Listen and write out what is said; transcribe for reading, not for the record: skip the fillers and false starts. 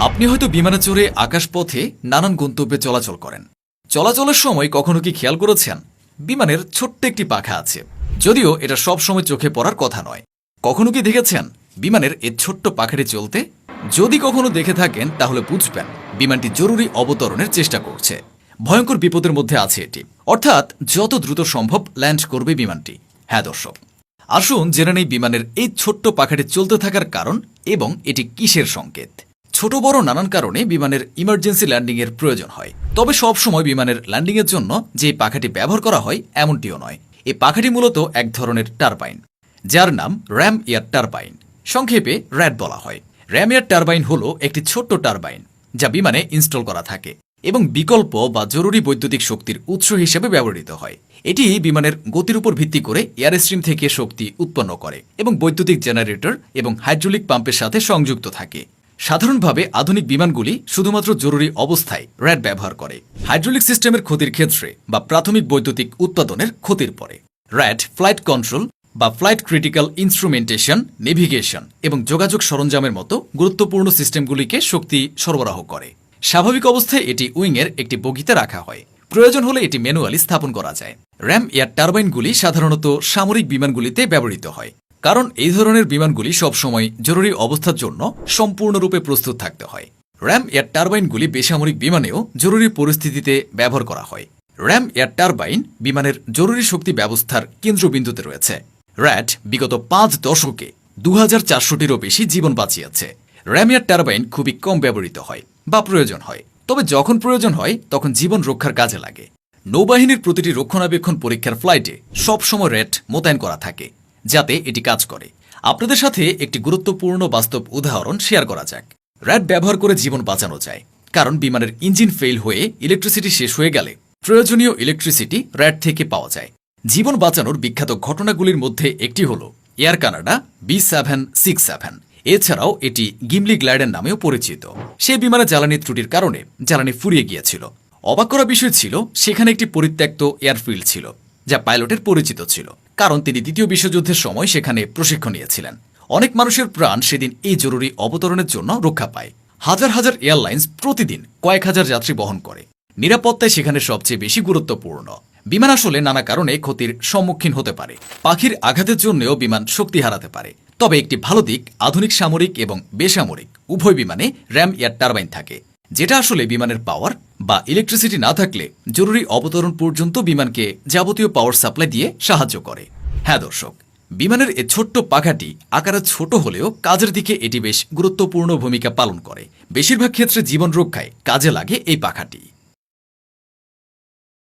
আপনি হয়তো বিমানে চড়ে আকাশপথে নানান গন্তব্যে চলাচল করেন। চলাচলের সময় কখনো কি খেয়াল করেছেন বিমানের ছোট্ট একটি পাখা আছে, যদিও এটা সব সময় চোখে পড়ার কথা নয়। কখনো কি দেখেছেন বিমানের এই ছোট্ট পাখাটি চলতে? যদি কখনো দেখে থাকেন তাহলে বুঝবেন বিমানটি জরুরি অবতরণের চেষ্টা করছে। ভয়ঙ্কর বিপদের মধ্যে আছে এটি, অর্থাৎ যত দ্রুত সম্ভব ল্যান্ড করবে বিমানটি। হ্যাঁ দর্শক, আসুন জেনে নেই বিমানের এই ছোট্ট পাখাটি চলতে থাকার কারণ এবং এটি কিসের সংকেত। ছোট বড় নানান কারণে বিমানের ইমার্জেন্সি ল্যান্ডিংয়ের প্রয়োজন হয়, তবে সব সময় বিমানের ল্যান্ডিংয়ের জন্য যে পাখাটি ব্যবহার করা হয় এমনটিও নয়। এই পাখাটি মূলত এক ধরনের টারবাইন, যার নাম র্যাম এয়ার টারবাইন, সংক্ষেপে র্যাট বলা হয়। র্যাম এয়ার টারবাইন হল একটি ছোট্ট টারবাইন যা বিমানে ইনস্টল করা থাকে এবং বিকল্প বা জরুরি বৈদ্যুতিক শক্তির উৎস হিসেবে ব্যবহৃত হয়। এটি বিমানের গতির উপর ভিত্তি করে এয়ার স্ট্রিম থেকে শক্তি উৎপন্ন করে এবং বৈদ্যুতিক জেনারেটর এবং হাইড্রোলিক পাম্পের সাথে সংযুক্ত থাকে। সাধারণভাবে আধুনিক বিমানগুলি শুধুমাত্র জরুরি অবস্থায় র্যাট ব্যবহার করে, হাইড্রোলিক সিস্টেমের ক্ষতির ক্ষেত্রে বা প্রাথমিক বৈদ্যুতিক উৎপাদনের ক্ষতির পরে। র্যাট ফ্লাইট কন্ট্রোল বা ফ্লাইট ক্রিটিক্যাল ইনস্ট্রুমেন্টেশন, নেভিগেশন এবং যোগাযোগ সরঞ্জামের মতো গুরুত্বপূর্ণ সিস্টেমগুলিকে শক্তি সরবরাহ করে। স্বাভাবিক অবস্থায় এটি উইংয়ের একটি বগিতে রাখা হয়, প্রয়োজন হলে এটি ম্যানুয়ালি স্থাপন করা যায়। র্যাম এয়ার টারবাইনগুলি সাধারণত সামরিক বিমানগুলিতে ব্যবহৃত হয়, কারণ এই ধরনের বিমানগুলি সবসময় জরুরি অবস্থার জন্য সম্পূর্ণরূপে প্রস্তুত থাকতে হয়। র্যাম এয়ার টারবাইনগুলি বেসামরিক বিমানেও জরুরি পরিস্থিতিতে ব্যবহার করা হয়। র্যাম এয়ার টারবাইন বিমানের জরুরি শক্তি ব্যবস্থার কেন্দ্রবিন্দুতে রয়েছে। র্যাট বিগত 5 দশকে 2400টিরও বেশি জীবন বাঁচিয়েছে। র্যাম এয়ার টারবাইন খুবই কম ব্যবহৃত হয় বা প্রয়োজন হয়, তবে যখন প্রয়োজন হয় তখন জীবন রক্ষার কাজে লাগে। নৌবাহিনীর প্রতিটি রক্ষণাবেক্ষণ পরীক্ষার ফ্লাইটে সবসময় র্যাট মোতায়েন করা থাকে যাতে এটি কাজ করে। আপনাদের সাথে একটি গুরুত্বপূর্ণ বাস্তব উদাহরণ শেয়ার করা যাক। র্যাট ব্যবহার করে জীবন বাঁচানো যায়, কারণ বিমানের ইঞ্জিন ফেল হয়ে ইলেকট্রিসিটি শেষ হয়ে গেলে প্রয়োজনীয় ইলেকট্রিসিটি র্যাট থেকে পাওয়া যায়। জীবন বাঁচানোর বিখ্যাত ঘটনাগুলির মধ্যে একটি হল এয়ার কানাডা B767। এছাড়াও এটি গিমলি গ্লাইডের নামেও পরিচিত। সে বিমানে জ্বালানি ত্রুটির কারণে জ্বালানি ফুরিয়ে গিয়েছিল। অবাক করা বিষয় ছিল, সেখানে একটি পরিত্যক্ত এয়ারফিল্ড ছিল যা পাইলটের পরিচিত ছিল, কারণ তিনি দ্বিতীয় বিশ্বযুদ্ধের সময় সেখানে প্রশিক্ষণ নিয়েছিলেন। অনেক মানুষের প্রাণ সেদিন এই জরুরি অবতরণের জন্য রক্ষা পায়। হাজার হাজার এয়ারলাইন্স প্রতিদিন কয়েক হাজার যাত্রী বহন করে। নিরাপত্তায় সেখানে সবচেয়ে বেশি গুরুত্বপূর্ণ। বিমান আসলে নানা কারণে ক্ষতির সম্মুখীন হতে পারে। পাখির আঘাতের জন্যও বিমান শক্তি হারাতে পারে, তবে একটি ভালো দিক, আধুনিক সামরিক এবং বেসামরিক উভয় বিমানে র্যাম এয়ার টারবাইন থাকে, যেটা আসলে বিমানের পাওয়ার বা ইলেকট্রিসিটি না থাকলে জরুরি অবতরণ পর্যন্ত বিমানকে যাবতীয় পাওয়ার সাপ্লাই দিয়ে সাহায্য করে। হ্যাঁ দর্শক, বিমানের এই ছোট্ট পাখাটি আকারে ছোট হলেও কাজের দিকে এটি বেশ গুরুত্বপূর্ণ ভূমিকা পালন করে। বেশিরভাগ ক্ষেত্রে জীবন রক্ষায় কাজে লাগে এই পাখাটি।